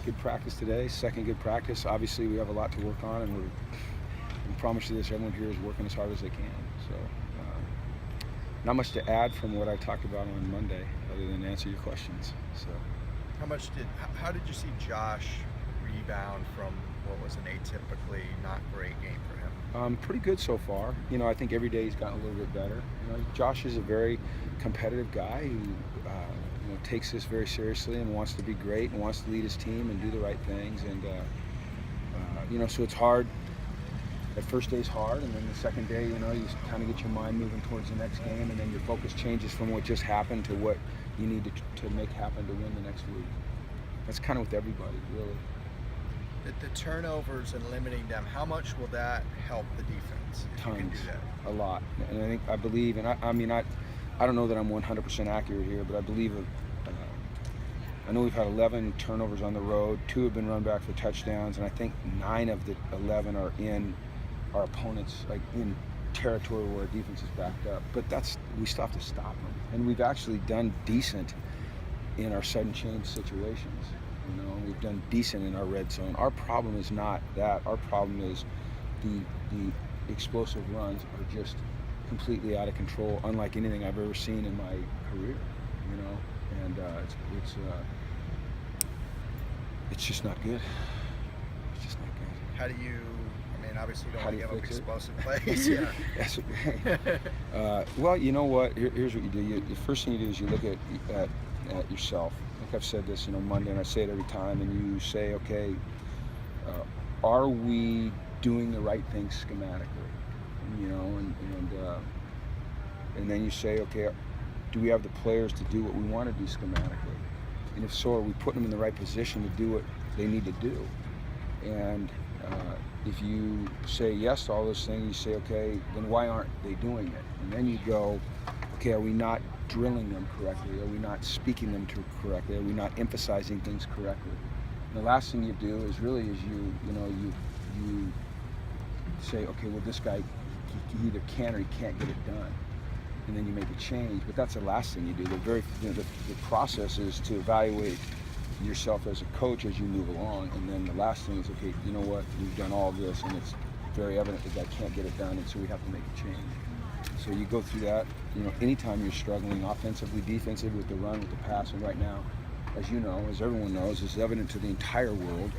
Good practice today, second good practice. Obviously, we have a lot to work on, and we promise you this, everyone here is working as hard as they can. So, not much to add from what I talked about on Monday, other than answer your questions. So, How did you see Josh rebound from what was an atypically not great game for him? pretty good so far. I think every day he's gotten a little bit better. Josh is a very competitive guy who takes this very seriously and wants to be great and wants to lead his team and do the right things. And so it's hard. That first day's hard, and then the second day, you kind of get your mind moving towards the next game, and then your focus changes from what just happened to what you need to make happen to win the next week. That's kind of with everybody, really. The turnovers and limiting them, how much will that help the defense if you can do that? A lot. And I believe, and I don't know that I'm 100% accurate here, but I believe I know we've had 11 turnovers on the road. 2 have been run back for touchdowns, and I think 9 of the 11 are in our opponents, like in territory where our defense is backed up. But we still have to stop them. And we've actually done decent in our sudden change situations. We've done decent in our red zone. Our problem is not that. Our problem is the explosive runs are just completely out of control, unlike anything I've ever seen in my career. And it's just not good. It's just not good. How do you? Obviously you don't How want do to you give up fix it? explosive plays. Yeah. Well, you know what? Here's what you do. The first thing you do is you look at yourself. I think I've said this, Monday, and I say it every time. And you say, okay, are we doing the right thing schematically? And then you say, okay, do we have the players to do what we want to do schematically? And if so, are we putting them in the right position to do what they need to do? And if you say yes to all those things, you say, okay, then why aren't they doing it? And then you go, okay, are we not drilling them correctly? Are we not speaking them correctly? Are we not emphasizing things correctly? And the last thing you do is you say, okay, well, this guy, he either can or he can't get it done. And then you make a change, but that's the last thing you do. The process is to evaluate yourself as a coach as you move along, and then the last thing is, okay, you know what, we've done all this, and it's very evident that guy can't get it done, and so we have to make a change. So you go through that. Anytime you're struggling offensively, defensively, with the run, with the pass, and right now, as you know, as everyone knows, is evident to the entire world,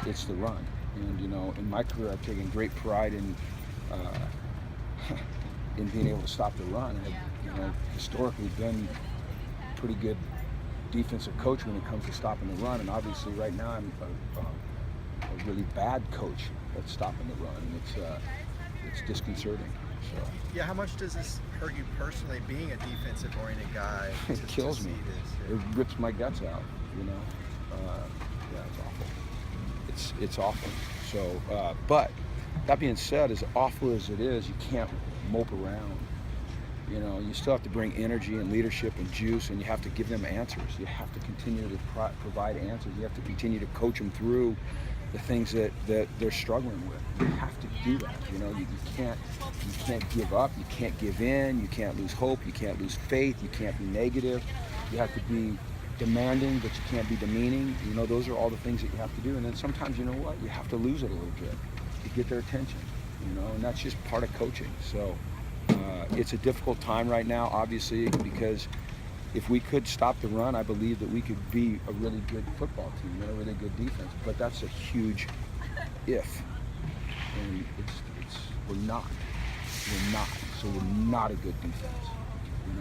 it's the run. And in my career, I've taken great pride in in being able to stop the run. I've historically been pretty good defensive coach when it comes to stopping the run, and obviously right now I'm a really bad coach at stopping the run, and it's disconcerting. So Yeah, how much does this hurt you personally, being a defensive-oriented guy? it kills to me. see this? It rips my guts out. Yeah, it's awful. It's awful. So, but that being said, as awful as it is, you can't mope around. You still have to bring energy and leadership and juice, and you have to give them answers. You have to continue to provide answers. You have to continue to coach them through the things that they're struggling with. You have to do that. You can't give up. You can't give in. You can't lose hope. You can't lose faith. You can't be negative. You have to be demanding, but you can't be demeaning. Those are all the things that you have to do. And then sometimes, you have to lose it a little bit to get their attention. And that's just part of coaching. So it's a difficult time right now, obviously, because if we could stop the run, I believe that we could be a really good football team and a really good defense. But that's a huge if. And we're not. So we're not a good defense.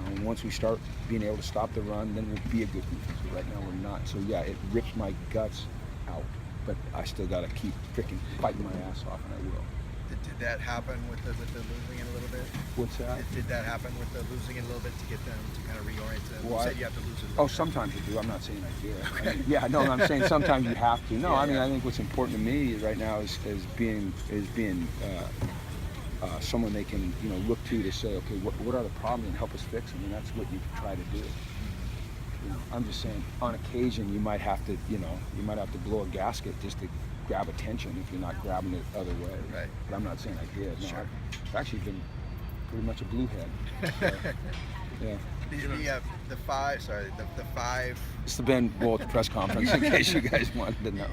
And once we start being able to stop the run, then we'll be a good defense. But right now we're not. So yeah, it rips my guts out. But I still got to keep freaking fighting my ass off, and I will. Did that happen with the losing it a little bit? What's that? Did that happen with the losing it a little bit to get them to kind of reorient them? Well, You said you have to lose it. Oh, sometimes you do. I'm not saying I do. I'm saying sometimes you have to. No, I think what's important to me right now is being someone they can look to say, okay, what are the problems, and help us fix them, and that's what you try to do. I'm just saying, on occasion you might have to blow a gasket just to grab attention if you're not grabbing it the other way. Right. But I'm not saying I did. No, Sure. I've actually been pretty much a bluehead. So. Yeah. The five. Sorry, the five. It's the Ben Bolt press conference in case you guys wanted to know.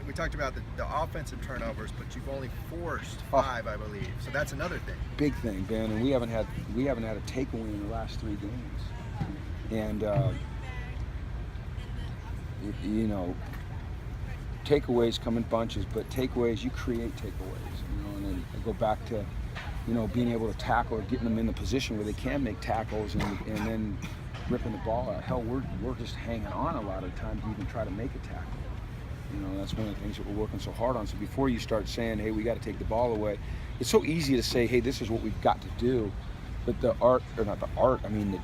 We talked about the offensive turnovers, but you've only forced Oh. 5, I believe. So that's another thing. Big thing, Ben, and we haven't had a takeaway in the last 3 games, and you know, takeaways come in bunches, but takeaways, you create takeaways, you know, and then I go back to, you know, being able to tackle or getting them in the position where they can make tackles and then ripping the ball out. Hell, we're just hanging on a lot of the time to even try to make a tackle. You know, that's one of the things that we're working so hard on. So before you start saying, hey, we got to take the ball away, it's so easy to say, hey, this is what we've got to do. But the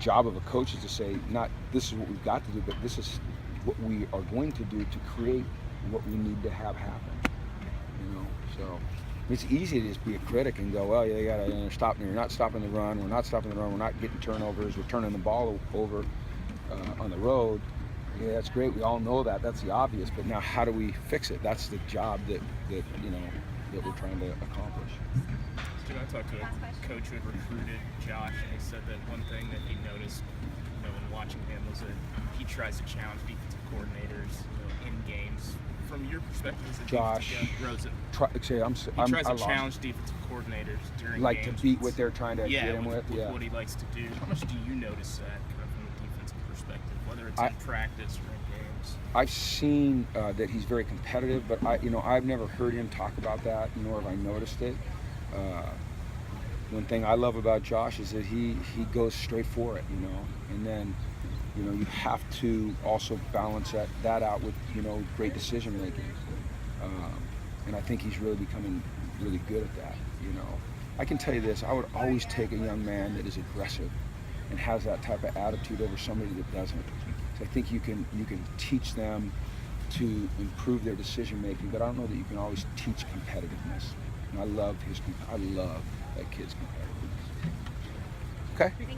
job of a coach is to say, not this is what we've got to do, but this is what we are going to do to create what we need to have happen. You know, so it's easy to just be a critic and go, well, yeah, you got to you're not stopping the run, we're not stopping the run, we're not getting turnovers, we're turning the ball over on the road. Yeah, that's great. We all know that. That's the obvious. But now, how do we fix it? That's the job that we're trying to accomplish. Dude, I talked to a coach who had recruited Josh, and he said that one thing that he noticed, when watching him, was that he tries to challenge defensive coordinators, in games. From your perspective, as a Josh Rosen, he tries to challenge defensive coordinators during like games. to beat what they're trying to Yeah, get him with. Yeah. what he likes to do. How much do you notice that, kind of from a defensive perspective, whether it's in practice or in games? I've seen that he's very competitive, but I've never heard him talk about that, nor have I noticed it. One thing I love about Josh is that he goes straight for it, and then you have to also balance that out with great decision making, and I think he's really becoming really good at that. I can tell you this: I would always take a young man that is aggressive and has that type of attitude over somebody that doesn't. So I think you can teach them to improve their decision making, but I don't know that you can always teach competitiveness. And I love that kid's competitiveness. Okay.